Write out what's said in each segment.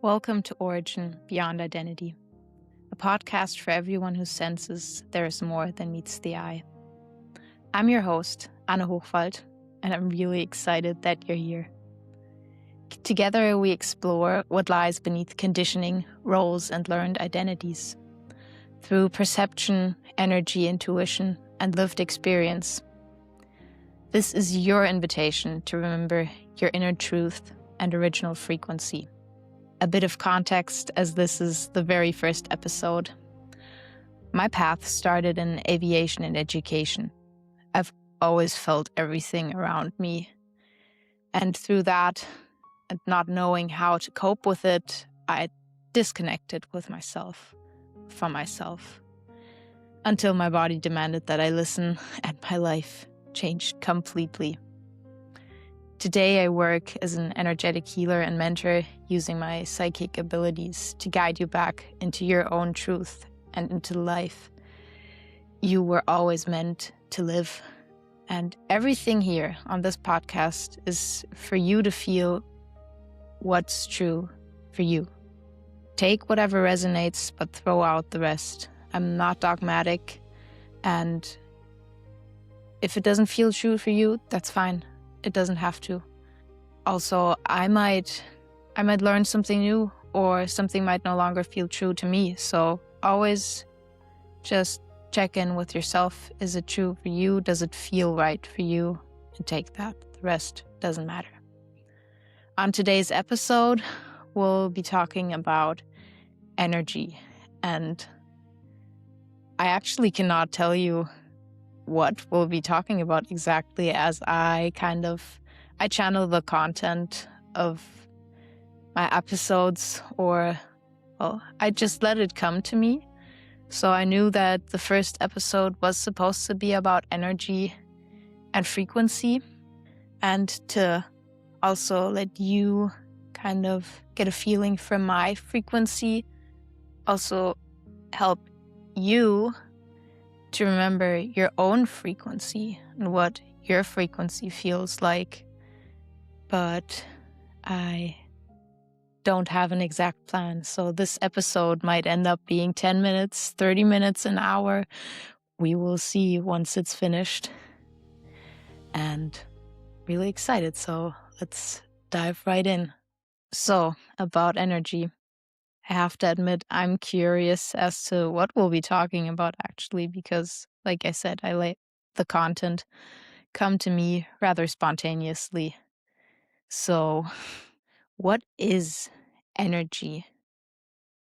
Welcome to Origin Beyond Identity, a podcast for everyone who senses there is more than meets the eye. I'm your host, Anna Hochwald, and I'm really excited that you're here. Together, we explore what lies beneath conditioning, roles, and learned identities. Through perception, energy, intuition, and lived experience. This is your invitation to remember your inner truth and original frequency. A bit of context, as this is the very first episode. My path started in aviation and education. I've always felt everything around me. And through that, and not knowing how to cope with it, I disconnected with myself, from myself, until my body demanded that I listen, and my life changed completely. Today, I work as an energetic healer and mentor, using my psychic abilities to guide you back into your own truth and into life you were always meant to live. And everything here on this podcast is for you to feel what's true for you. Take whatever resonates, but throw out the rest. I'm not dogmatic, and if it doesn't feel true for you, that's fine. It doesn't have to. Also, I might learn something new, or something might no longer feel true to me. So always just check in with yourself. Is it true for you? Does it feel right for you? And take that. The rest doesn't matter. On today's episode, we'll be talking about energy. And I actually cannot tell you what we'll be talking about exactly, as I channel the content of my episodes, or, well, I just let it come to me. So I knew that the first episode was supposed to be about energy and frequency, and to also let you kind of get a feeling from my frequency, also help you to remember your own frequency and what your frequency feels like. But I don't have an exact plan, so this episode might end up being 10 minutes, 30 minutes, an hour. We will see once it's finished. And really excited, so let's dive right in. So, about energy. I have to admit, I'm curious as to what we'll be talking about actually, because, like I said, I let the content come to me rather spontaneously. So, what is energy?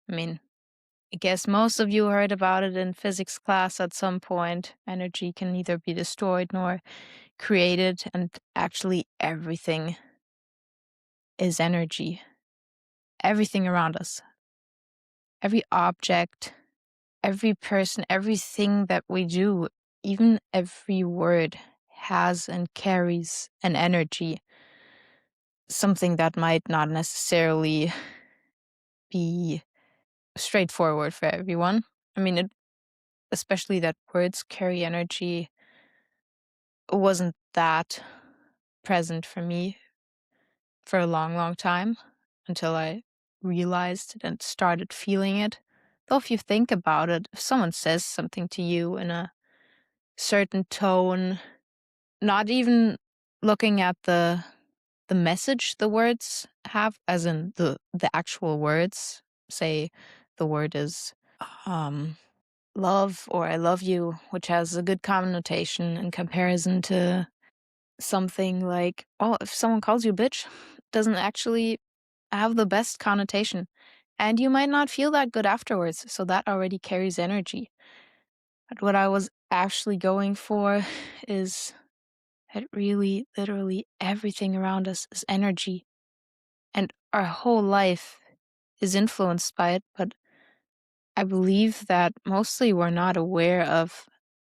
I mean, I guess most of you heard about it in physics class at some point. Energy can neither be destroyed nor created, and actually everything is energy. Everything around us. Every object, every person, everything that we do, even every word has and carries an energy. Something that might not necessarily be straightforward for everyone. I mean, especially that words carry energy wasn't that present for me for a long, long time, until I realized it and started feeling it. Though if you think about it, if someone says something to you in a certain tone, not even looking at the message the words have, as in the actual words, say the word is love or I love you, which has a good connotation in comparison to something like, oh, if someone calls you bitch, doesn't actually have the best connotation. And you might not feel that good afterwards, so that already carries energy. But what I was actually going for is that really, literally everything around us is energy. And our whole life is influenced by it, but I believe that mostly we're not aware of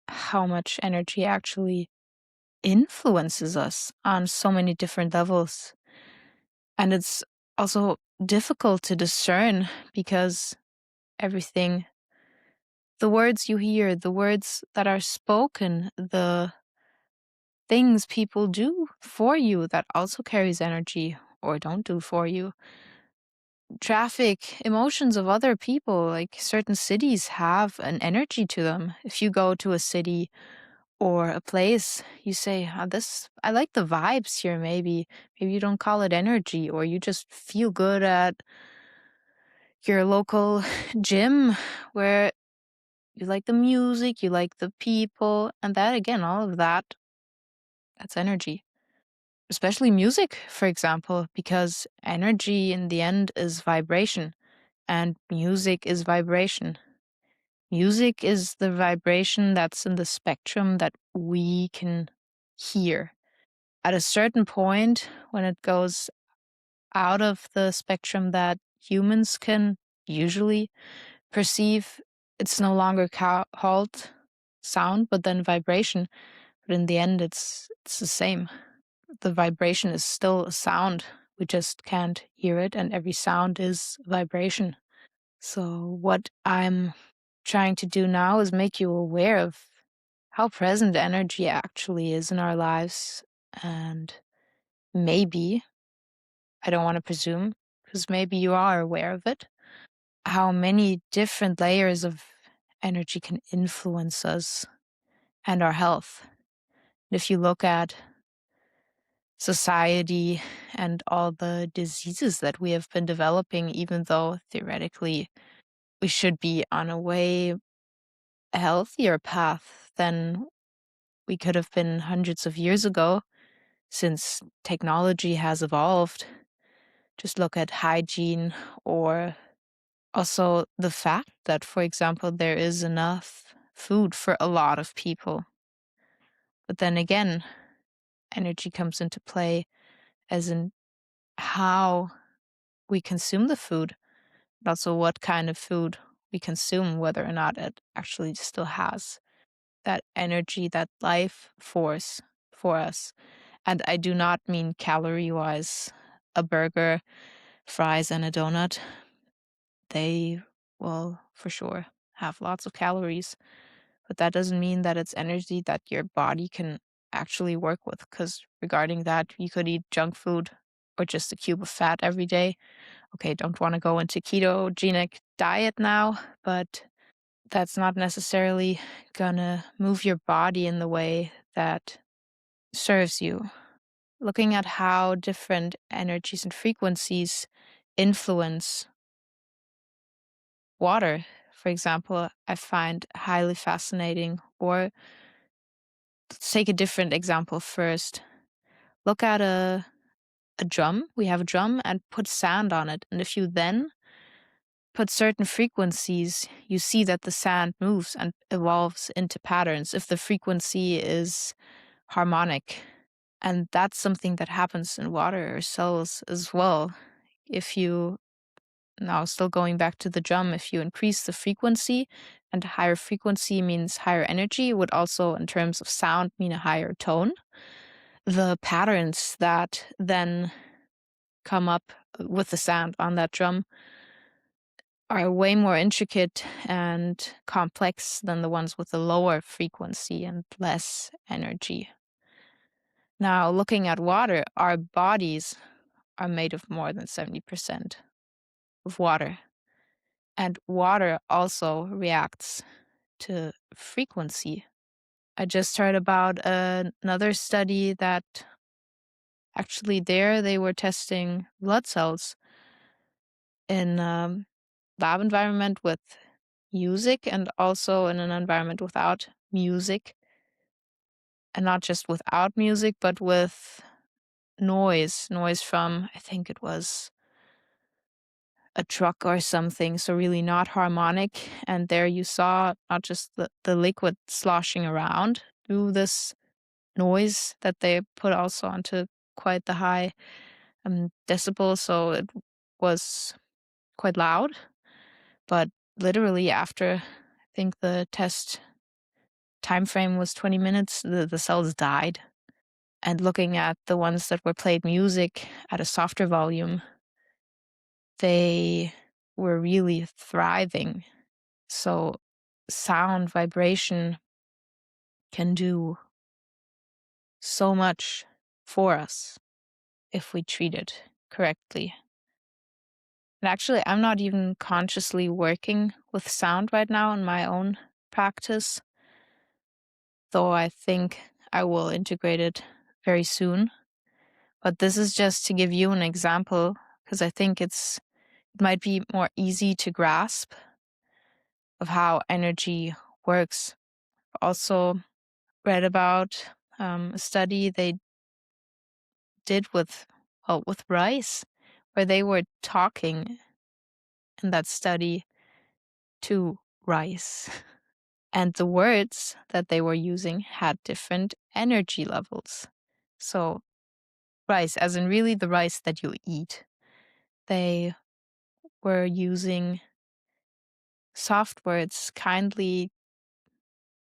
how much energy actually influences us on so many different levels. And it's also difficult to discern, because everything, the words you hear, the words that are spoken, the things people do for you that also carries energy, or don't do for you, traffic, emotions of other people. Like certain cities have an energy to them. If you go to a city or a place, you say, this, I like the vibes here, maybe. Maybe you don't call it energy, or you just feel good at your local gym where you like the music, you like the people, and that again, all of that, that's energy. Especially music, for example, because energy in the end is vibration, and music is vibration. Music is the vibration that's in the spectrum that we can hear. At a certain point, when it goes out of the spectrum that humans can usually perceive, it's no longer called sound, but then vibration. But in the end, it's the same. The vibration is still a sound. We just can't hear it, and every sound is vibration. So what I'm trying to do now is make you aware of how present energy actually is in our lives. And maybe, I don't want to presume, because maybe you are aware of it, how many different layers of energy can influence us and our health. If you look at society and all the diseases that we have been developing, even though theoretically we should be on a way healthier path than we could have been hundreds of years ago, since technology has evolved. Just look at hygiene, or also the fact that, for example, there is enough food for a lot of people. But then again, energy comes into play as in how we consume the food, and also what kind of food we consume, whether or not it actually still has that energy, that life force for us. And I do not mean calorie wise. A burger, fries, and a donut, they will for sure have lots of calories. But that doesn't mean that it's energy that your body can actually work with. Because regarding that, you could eat junk food or just a cube of fat every day. Okay, don't want to go into ketogenic diet now, but that's not necessarily gonna move your body in the way that serves you. Looking at how different energies and frequencies influence water, for example, I find highly fascinating. Or let's take a different example first. Look at a drum. We have a drum and put sand on it. And if you then put certain frequencies, you see that the sand moves and evolves into patterns if the frequency is harmonic. And that's something that happens in water or cells as well. If you, now still going back to the drum, if you increase the frequency, and higher frequency means higher energy, would also, in terms of sound, mean a higher tone. The patterns that then come up with the sound on that drum are way more intricate and complex than the ones with the lower frequency and less energy. Now, looking at water, our bodies are made of more than 70% of water. And water also reacts to frequency. I just heard about another study that actually there they were testing blood cells in lab environment with music, and also in an environment without music. And not just without music, but with noise from, I think it was a truck or something, so really not harmonic. And there you saw not just the liquid sloshing around through this noise that they put also onto quite the high decibel, so it was quite loud. But literally after, I think the test time frame was 20 minutes, the cells died. And looking at the ones that were played music at a softer volume, they were really thriving. So sound vibration can do so much for us if we treat it correctly. And actually, I'm not even consciously working with sound right now in my own practice, though I think I will integrate it very soon. But this is just to give you an example, because I think it might be more easy to grasp of how energy works. Also read about a study they did with rice, where they were talking in that study to rice. And the words that they were using had different energy levels. So rice, as in really the rice that you eat. They were using soft words, kindly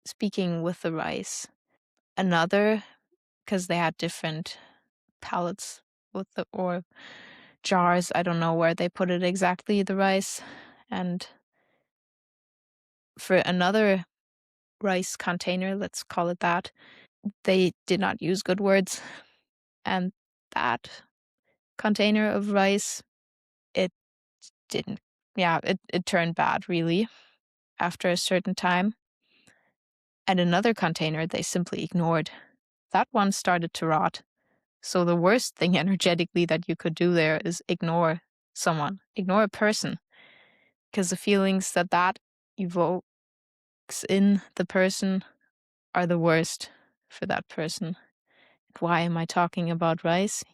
speaking with the rice. Another, because they had different pallets or jars, I don't know where they put it exactly, the rice. And for another rice container, let's call it that, they did not use good words. And that container of rice, it didn't, it turned bad really after a certain time. And another container they simply ignored. That one started to rot. So the worst thing energetically that you could do there is ignore someone, ignore a person, because the feelings that evokes in the person are the worst for that person. Why am I talking about rice?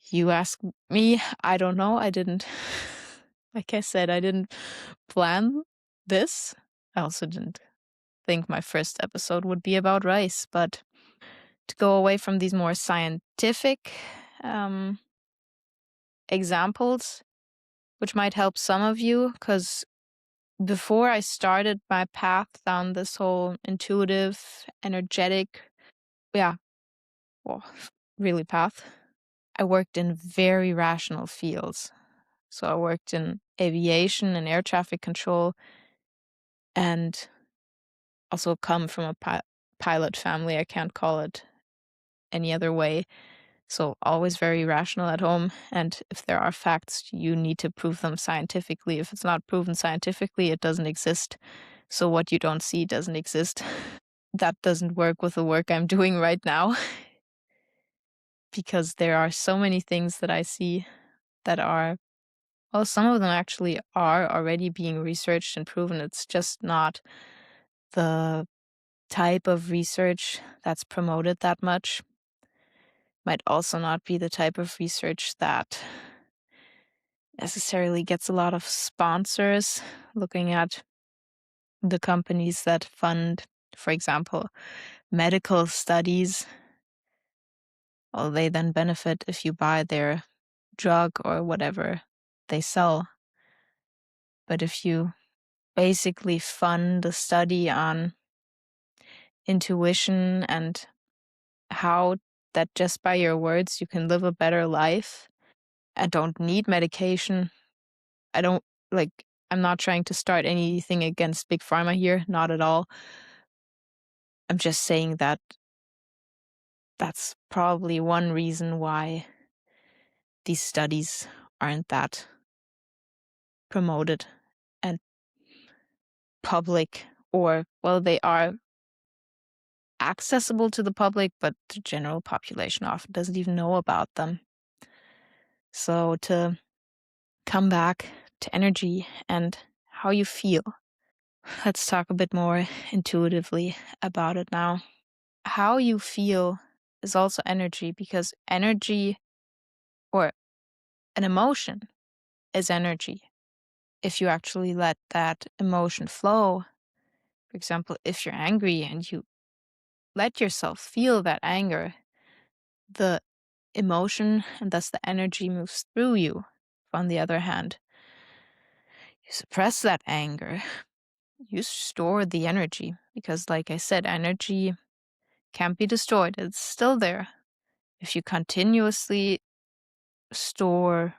You ask me, I don't know. I didn't, like I said, I didn't plan this. I also didn't think my first episode would be about rice, but to go away from these more scientific examples, which might help some of you, because before I started my path down this whole intuitive, energetic, really path, I worked in very rational fields. So I worked in aviation and air traffic control, and also come from a pilot family. I can't call it any other way. So always very rational at home. And if there are facts, you need to prove them scientifically. If it's not proven scientifically, it doesn't exist. So what you don't see doesn't exist. That doesn't work with the work I'm doing right now. Because there are so many things that I see that are, well, some of them actually are already being researched and proven. It's just not the type of research that's promoted that much. Might also not be the type of research that necessarily gets a lot of sponsors. Looking at the companies that fund, for example, medical studies, well, they then benefit if you buy their drug or whatever they sell. But if you basically fund a study on intuition and how that just by your words you can live a better life and don't need medication, I'm not trying to start anything against Big Pharma here, not at all. I'm just saying that that's probably one reason why these studies aren't that promoted and public, or, well, they are accessible to the public, but the general population often doesn't even know about them. So to come back to energy and how you feel, let's talk a bit more intuitively about it now. How you feel is also energy, because energy, or an emotion, is energy. If you actually let that emotion flow, for example, if you're angry and you let yourself feel that anger, the emotion and thus the energy moves through you. On the other hand, you suppress that anger, you store the energy, because, like I said, energy can't be destroyed. It's still there. If you continuously store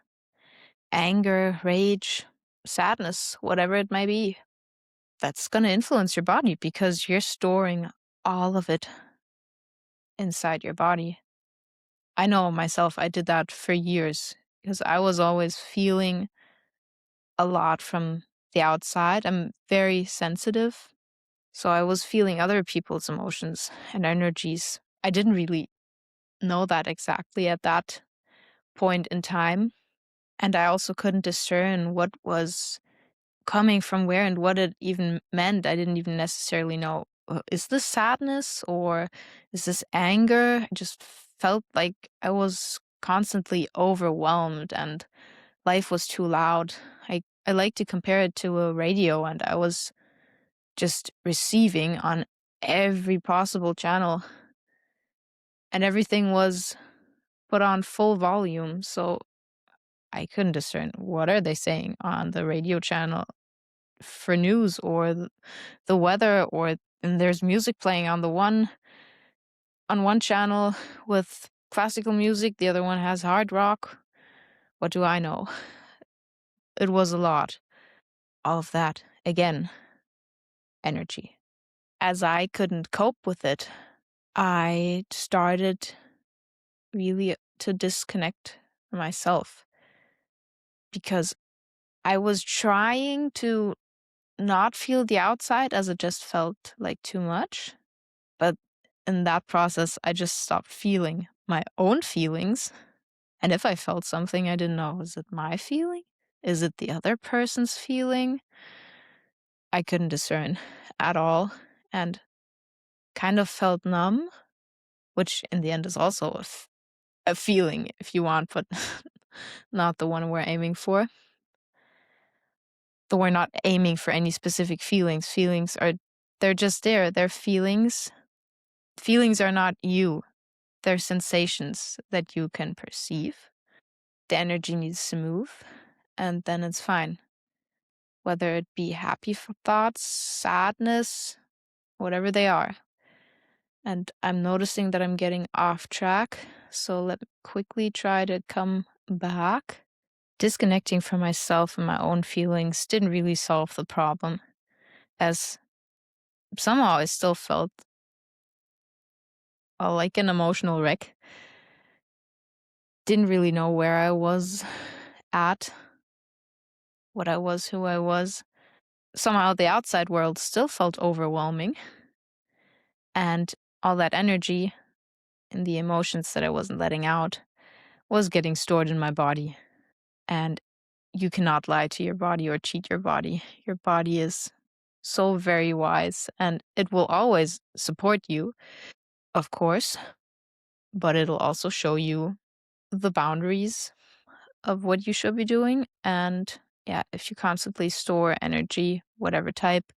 anger, rage, sadness, whatever it may be, that's going to influence your body, because you're storing all of it inside your body. I know myself, I did that for years. because I was always feeling a lot from the outside. I'm very sensitive, so I was feeling other people's emotions and energies. I didn't really know that exactly at that point in time, and I also couldn't discern what was coming from where and what it even meant. I didn't even necessarily know, is this sadness or is this anger? I just felt like I was constantly overwhelmed and life was too loud. I like to compare it to a radio, and I was just receiving on every possible channel, and everything was put on full volume. So I couldn't discern what are they saying on the radio channel for news or the weather, or and there's music playing on one channel with classical music, the other one has hard rock. What do I know? It was a lot. All of that. Again, energy. As I couldn't cope with it, I started really to disconnect myself because I was trying to not feel the outside as it just felt like too much. But in that process, I just stopped feeling my own feelings. And if I felt something, I didn't know, is it my feeling? Is it the other person's feeling? I couldn't discern at all and kind of felt numb, which in the end is also a feeling if you want, but not the one we're aiming for. But we're not aiming for any specific feelings. Feelings are, they're just there. They're feelings. Feelings are not you. They're sensations that you can perceive. The energy needs to move, and then it's fine. Whether it be happy thoughts, sadness, whatever they are. And I'm noticing that I'm getting off track, so let me quickly try to come back. Disconnecting from myself and my own feelings didn't really solve the problem, as somehow I still felt like an emotional wreck. Didn't really know where I was at, what I was, who I was. Somehow the outside world still felt overwhelming, and all that energy and the emotions that I wasn't letting out was getting stored in my body. And you cannot lie to your body or cheat your body. Your body is so very wise, and it will always support you, of course, but it'll also show you the boundaries of what you should be doing. And yeah, if you constantly store energy, whatever type,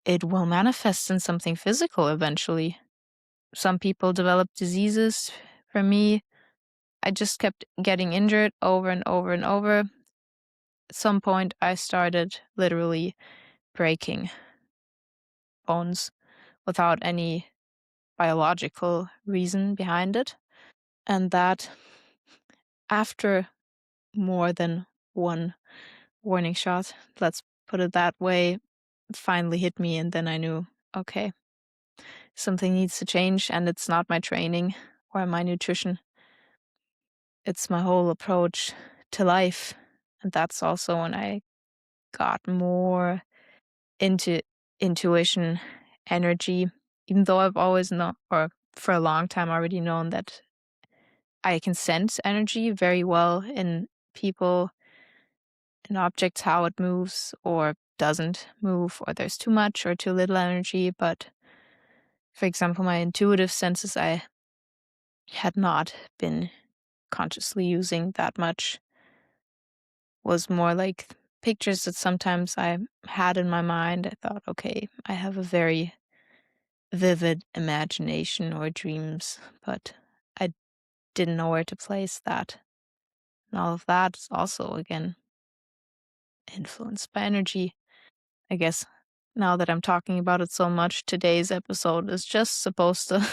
it will manifest in something physical eventually. Some people develop diseases. For me, I just kept getting injured over and over and over. At some point, I started literally breaking bones without any biological reason behind it. And that, after more than one warning shot, let's put it that way, finally hit me. And then I knew, okay, something needs to change. And it's not my training or my nutrition, it's my whole approach to life. And that's also when I got more into intuition, energy, even though I've always known, or for a long time already known, that I can sense energy very well in people and objects, how it moves or doesn't move, or there's too much or too little energy. But for example, my intuitive senses, I had not been consciously using that much, was more like pictures that sometimes I had in my mind. I thought, okay, I have a very vivid imagination or dreams, but I didn't know where to place that. And all of that is also, again, influenced by energy. I guess now that I'm talking about it so much, today's episode is just supposed to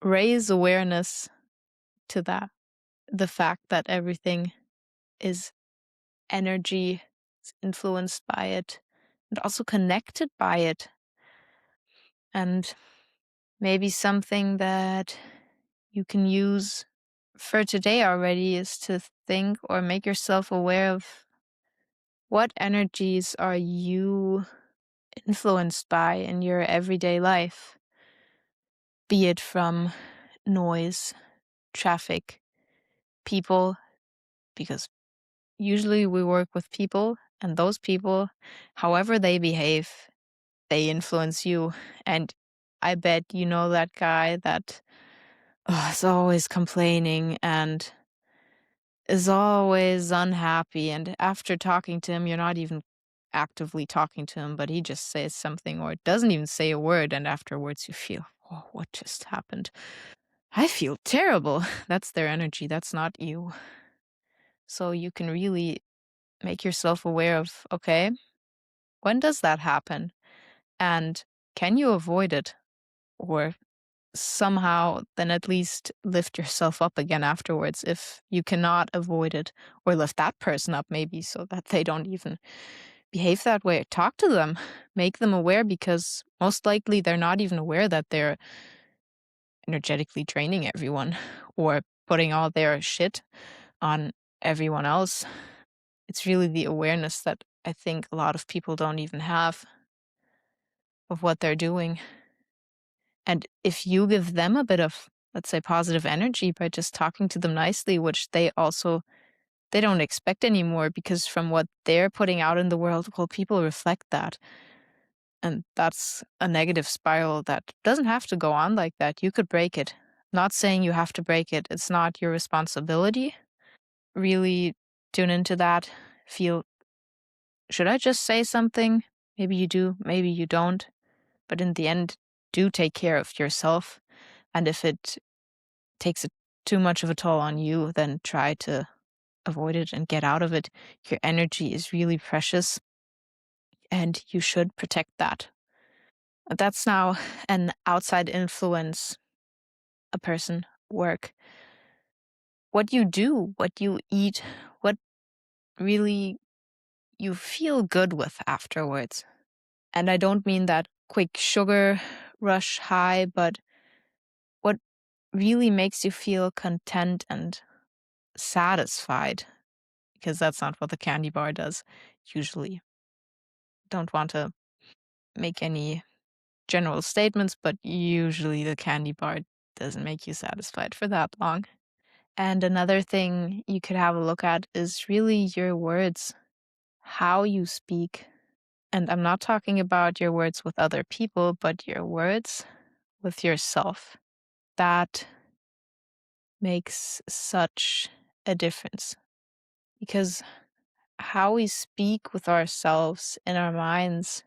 raise awareness to that. The fact that everything is energy, is influenced by it, and also connected by it. And maybe something that you can use for today already is to think or make yourself aware of what energies are you influenced by in your everyday life, be it from noise, traffic, people, because usually we work with people, and those people, however they behave, they influence you. And I bet you know that guy that is always complaining and is always unhappy. And after talking to him, you're not even actively talking to him, but he just says something or doesn't even say a word. And afterwards, you feel, oh, what just happened? I feel terrible. That's their energy. That's not you. So you can really make yourself aware of, okay, when does that happen? And can you avoid it? Or somehow then at least lift yourself up again afterwards if you cannot avoid it, or lift that person up maybe so that they don't even behave that way. Talk to them, make them aware, because most likely they're not even aware that they're energetically draining everyone or putting all their shit on everyone else. It's really the awareness that I think a lot of people don't even have of what they're doing. And if you give them a bit of, let's say, positive energy by just talking to them nicely, which they don't expect anymore, because from what they're putting out in the world, well, people reflect that. And that's a negative spiral that doesn't have to go on like that. You could break it. Not saying you have to break it. It's not your responsibility. Really tune into that. Feel, should I just say something? Maybe you do, maybe you don't. But in the end, do take care of yourself. And if it takes too much of a toll on you, then try to avoid it and get out of it. Your energy is really precious and you should protect that. That's now an outside influence, a person, work. What you do, what you eat, what really you feel good with afterwards. And I don't mean that quick sugar rush high, but what really makes you feel content and satisfied, because that's not what the candy bar does usually. Don't want to make any general statements, but usually the candy bar doesn't make you satisfied for that long. And another thing you could have a look at is really your words, how you speak. And I'm not talking about your words with other people, but your words with yourself. That makes such a difference, because how we speak with ourselves in our minds,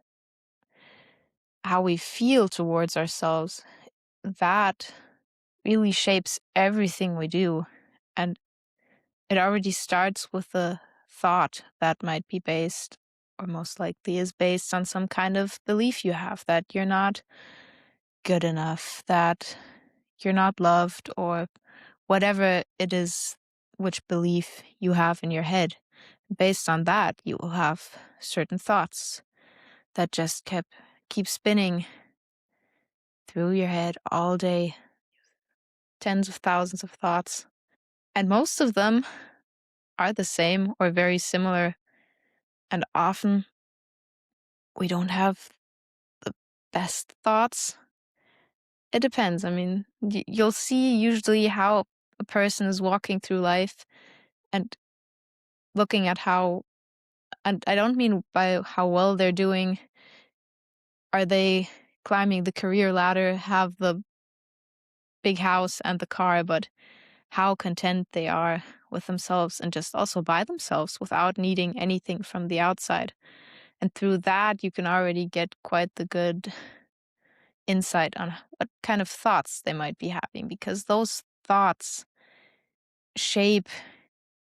how we feel towards ourselves, that really shapes everything we do. And it already starts with a thought that might be based, or most likely is based on some kind of belief you have that you're not good enough, that you're not loved, or whatever it is, which belief you have in your head. Based on that, you will have certain thoughts that just keep spinning through your head all day, tens of thousands of thoughts. And most of them are the same or very similar. And often we don't have the best thoughts. It depends. I mean, you'll see usually how a person is walking through life and looking at how, and I don't mean by how well they're doing. Are they climbing the career ladder, have the big house and the car, but how content they are with themselves and just also by themselves without needing anything from the outside. And through that, you can already get quite the good insight on what kind of thoughts they might be having, because those thoughts shape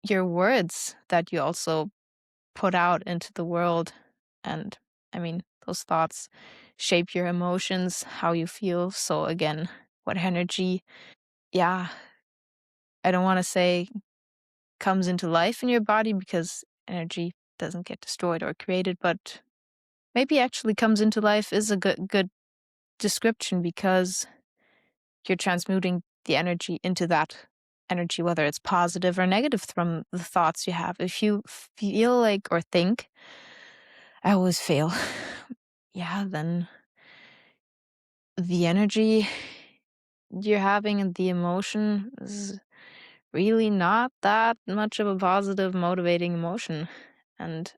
your words that you also put out into the world. And I mean, those thoughts shape your emotions, how you feel. So, again, what energy, yeah, I don't want to say comes into life in your body, because energy doesn't get destroyed or created, but maybe actually comes into life is a good description, because you're transmuting the energy into that energy, whether it's positive or negative from the thoughts you have. If you feel like or think, I always fail, yeah, then the energy you're having and the emotion is really not that much of a positive, motivating emotion. And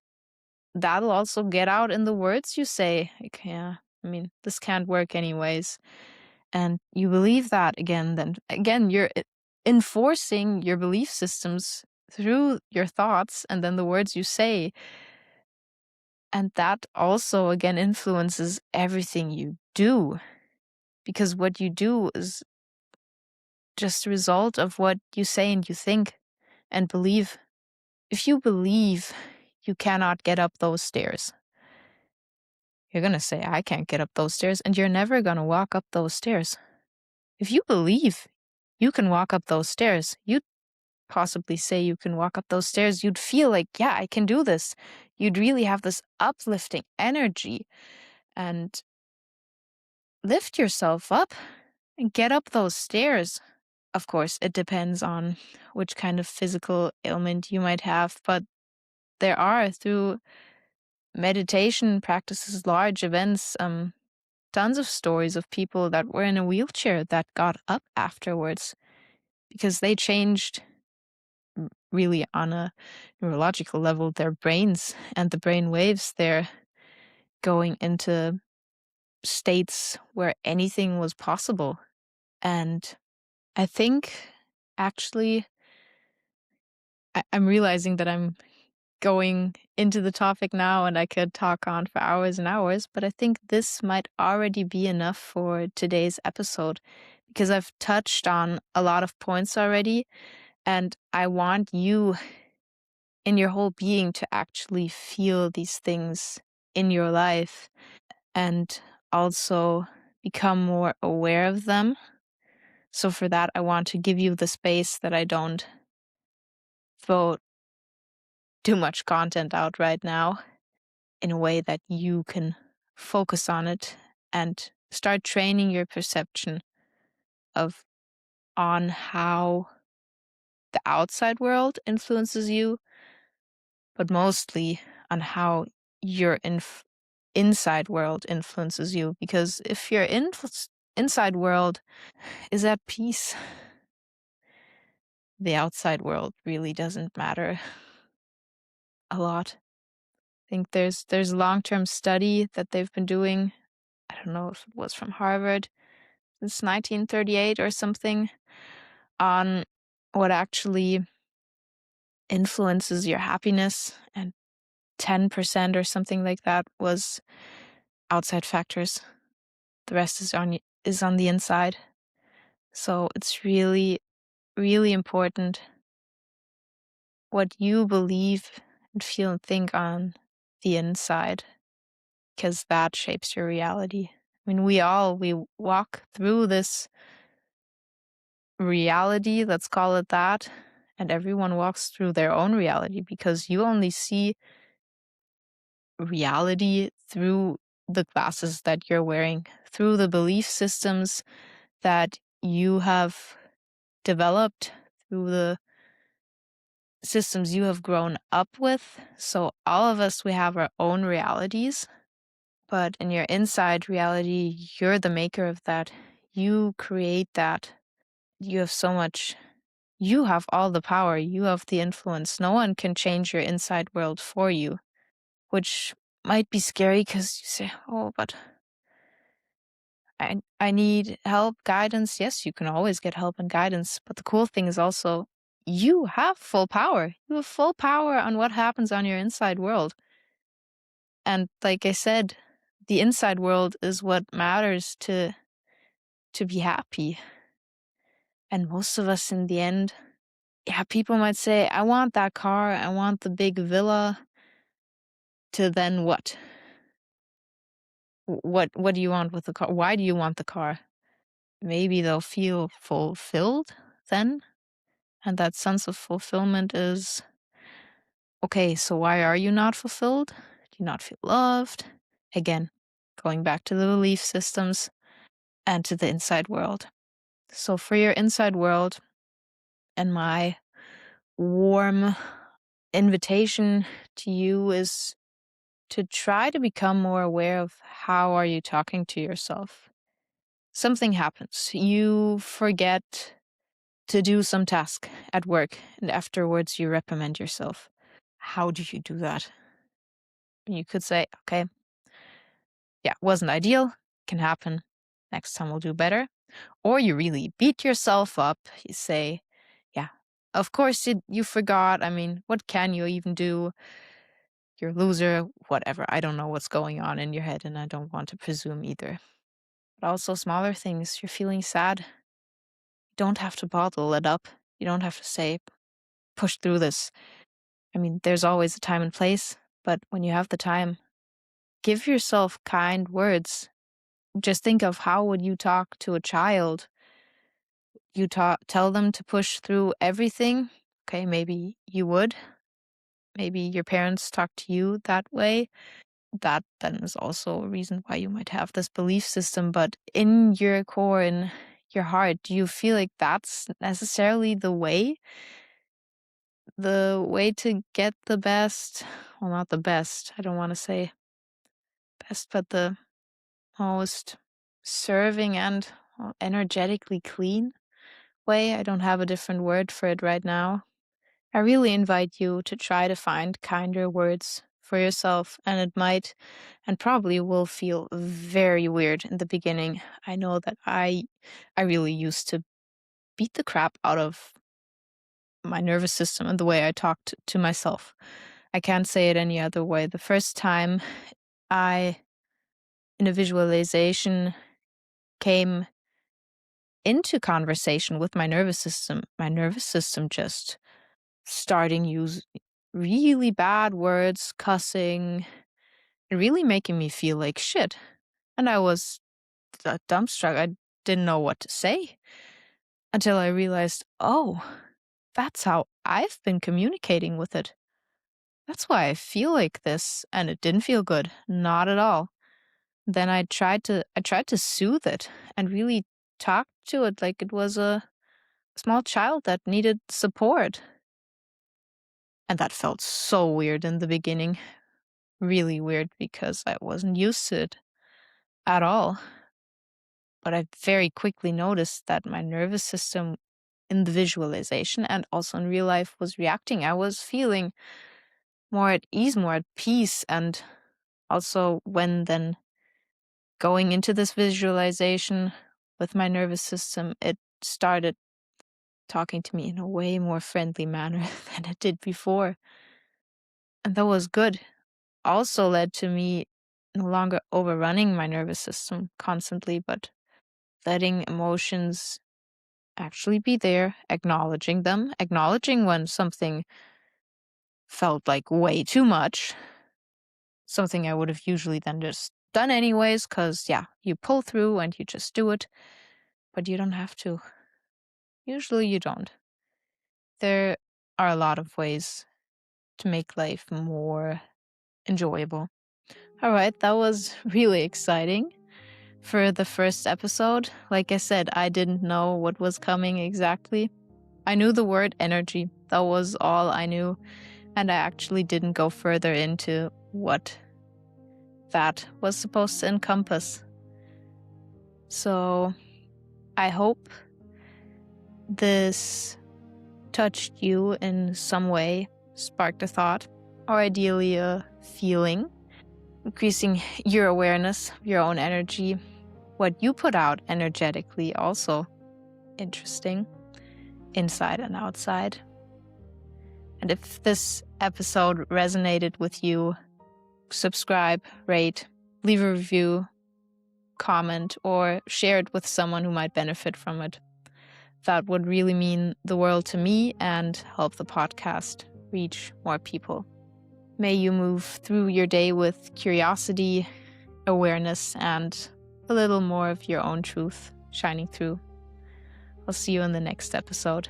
that'll also get out in the words you say. Like, yeah, I mean, this can't work anyways. And you believe that again, then again, you're enforcing your belief systems through your thoughts and then the words you say. And that also, again, influences everything you do, because what you do is just a result of what you say and you think and believe. If you believe you cannot get up those stairs, you're going to say, I can't get up those stairs, and you're never going to walk up those stairs. If you believe you can walk up those stairs, you'd possibly say you can walk up those stairs. You'd feel like, yeah, I can do this. You'd really have this uplifting energy and lift yourself up and get up those stairs. Of course, it depends on which kind of physical ailment you might have, but there are, through meditation practices, large events, tons of stories of people that were in a wheelchair that got up afterwards because they changed really on a neurological level their brains and the brain waves. They're going into states where anything was possible. And I think actually I'm realizing that I'm going into the topic now and I could talk on for hours and hours, but I think this might already be enough for today's episode because I've touched on a lot of points already, and I want you in your whole being to actually feel these things in your life and also become more aware of them. So for that, I want to give you the space that I don't throw too much content out right now, in a way that you can focus on it and start training your perception of on how the outside world influences you, but mostly on how your inside world influences you. Because if your inside world is at peace, the outside world really doesn't matter a lot. I think there's a long-term study that they've been doing. I don't know if it was from Harvard since 1938 or something, on what actually influences your happiness, and 10% or something like that was outside factors. The rest is on the inside. So it's really, really important what you believe and feel and think on the inside, because that shapes your reality. I mean, we walk through this reality, let's call it that, and everyone walks through their own reality because you only see reality through the glasses that you're wearing, through the belief systems that you have developed, through the systems you have grown up with. So all of us, we have our own realities, but in your inside reality, you're the maker of that. You create that. You have so much. You have all the power. You have the influence. No one can change your inside world for you, which might be scary because you say, oh, but I need help, guidance. Yes, you can always get help and guidance. But the cool thing is also you have full power. You have full power on what happens on your inside world. And like I said, the inside world is what matters to be happy. And most of us in the end, yeah, people might say, I want that car, I want the big villa. To then what? What do you want with the car? Why do you want the car? Maybe they'll feel fulfilled then. And that sense of fulfillment is, okay, so why are you not fulfilled? Do you not feel loved? Again, going back to the belief systems and to the inside world. So for your inside world, And my warm invitation to you is to try to become more aware of how are you talking to yourself. Something happens. You forget to do some task at work, and afterwards you reprimand yourself. How do you do that? You could say, okay, yeah, wasn't ideal, can happen. Next time we'll do better. Or you really beat yourself up. You say, yeah, of course you forgot. I mean, what can you even do? You're a loser, whatever. I don't know what's going on in your head, and I don't want to presume either. But also smaller things. You're feeling sad. You don't have to bottle it up. You don't have to say, push through this. I mean, there's always a time and place, but when you have the time, give yourself kind words. Just think of how would you talk to a child. You tell them to push through everything. Okay, maybe you would. Maybe your parents talk to you that way. That then is also a reason why you might have this belief system. But in your core, in your heart, do you feel like that's necessarily the way? The way to get the best? Well, not the best. I don't want to say best, but the most serving and energetically clean way. I don't have a different word for it right now. I really invite you to try to find kinder words for yourself, and it might and probably will feel very weird in the beginning. I know that I really used to beat the crap out of my nervous system and the way I talked to myself. I can't say it any other way. The first time I, in a visualization, came into conversation with my nervous system just starting use really bad words, cussing, and really making me feel like shit. And I was dumbstruck. I didn't know what to say until I realized, oh, that's how I've been communicating with it. That's why I feel like this, and it didn't feel good, not at all. Then I tried to soothe it and really talk to it like it was a small child that needed support. And that felt so weird in the beginning. Really weird because I wasn't used to it at all. But I very quickly noticed that my nervous system in the visualization and also in real life was reacting. I was feeling more at ease, more at peace. And also when then going into this visualization with my nervous system, it started talking to me in a way more friendly manner than it did before. And that was good. Also led to me no longer overrunning my nervous system constantly, but letting emotions actually be there, acknowledging them, acknowledging when something felt like way too much, something I would have usually then just done anyways, because, yeah, you pull through and you just do it, but you don't have to. Usually you don't. There are a lot of ways to make life more enjoyable. All right, that was really exciting. For the first episode, like I said, I didn't know what was coming exactly. I knew the word energy. That was all I knew. And I actually didn't go further into what that was supposed to encompass. So I hope this touched you in some way, sparked a thought, or ideally a feeling, increasing your awareness, your own energy, what you put out energetically also interesting, inside and outside. And if this episode resonated with you, subscribe, rate, leave a review, comment, or share it with someone who might benefit from it. That would really mean the world to me and help the podcast reach more people. May you move through your day with curiosity, awareness, and a little more of your own truth shining through. I'll see you in the next episode.